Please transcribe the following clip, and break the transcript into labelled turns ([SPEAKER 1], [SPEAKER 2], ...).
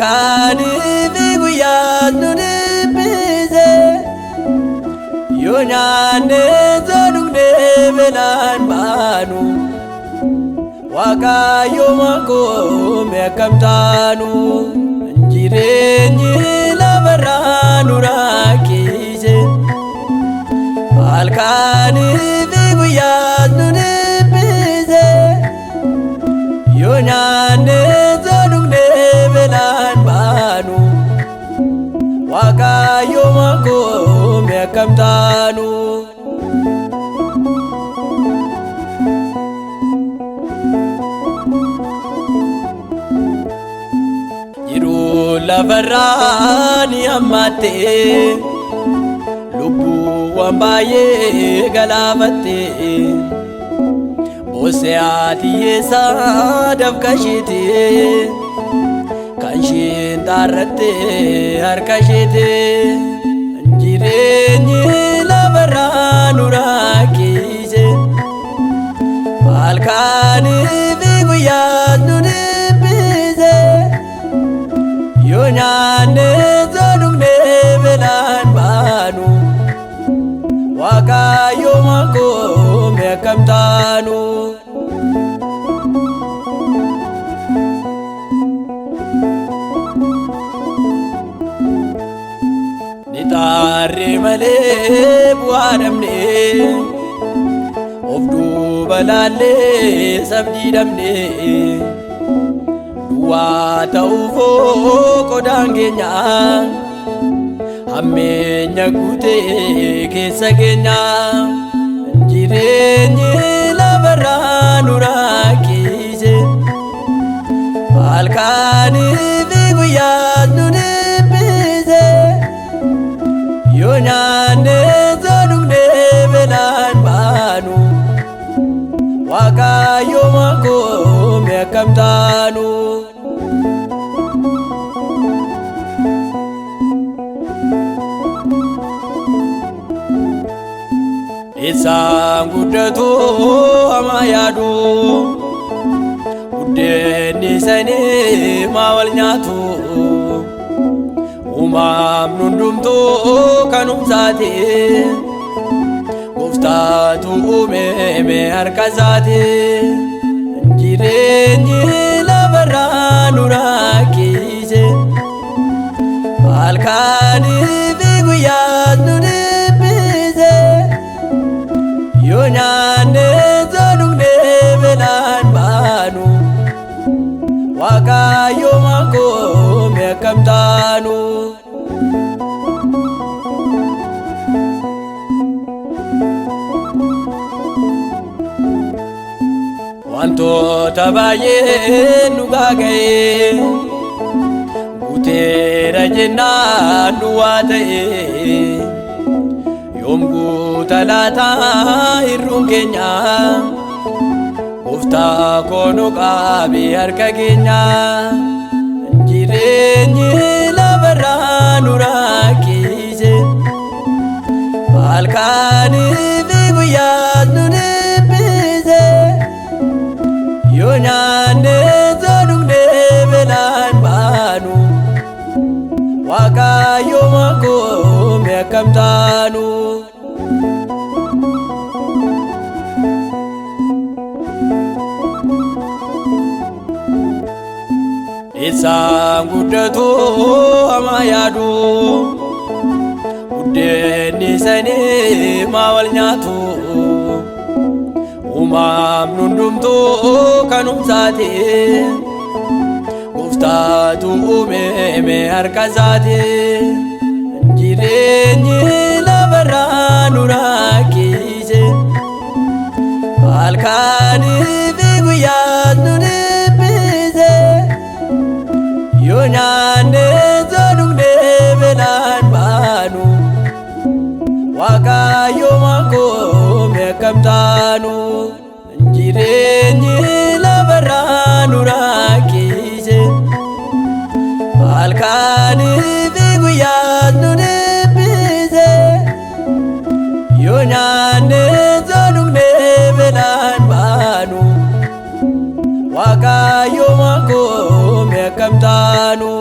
[SPEAKER 1] Halkanii fi guyyaa nu dhiphise yoo nyaannee dhugnee beelaan baanu Waaqayyo maakoo akkam taanu jireenyi lafarraa nu rakkise Halkanii fi guyyaa nu dhiphise yoo nyaannee dhugnee beelaan baanu Waaqayyo maakoo akkam taanu jiruu lafarraa ni hammaatte lubbuuwwan baay'ee galaafatte Boosee ati yeessaa dafqa isheete kan isheen xaarratte harka isheete jireenyi lafarraa nu rakkise halkanii fi guyyaa nu dhiphise yoo nyaannee dhugnee beelaan baanu Waaqayyo maakoo akkam taanu ni xaarree malee bu'aa dhabnee of duuba laallee sabdii dhabnee duwwaa ta'uufoo qodaan keenya hammeenya guutee keessa keenya jireenyi lafarraa nu rakkise halkanii fi guyyaa nu dhiphise yoo nyaannee dhugnee beelaan baanu Waaqayyo maakoo akkam taanu isaan guddatu hamaa yaadu buddeenni isaanii maa wal nyaatu uumaam hundumtuu kanumsaati Gooftaatu uume harka isaati jireenyi lafarraa nu rakkise halkanii fi guyyaa nu dhiphise yoo nyaannee dhugnee beelaan baanu Waaqayyo maakoo akkam taanu wantoota baay'ee nu gaaga'e guuteera jennaan duwwaa ta'e yoom guuta laataa hirruun keenya Gooftaa koo nu qabe harka keenya jireenyi lafarraa nu rakkise halkanii fi guyyaa nu dhiphise yoo nyaannee dhugnee beelaan baanu Waaqayyo maakoo akkam taanu isaan guddatu hamaa yaadu buddeenni isaanii maa wal nyaatu uumaam hundumtuu kanumsaati Gooftaatu uume harka isaati jireenyi lafarraa nu rakkise halkanii fi guyyaa nu dhiphise yoo nyaannee dhugnee beelaan baanu Waaqayyo maakoo akkam taanu jireenyi lafarraa nu rakkise halkanii fi guyyaa nu dhiphise yoo nyaannee dhugnee beelaan baanu Waaqayyo maakoo akkam taanu.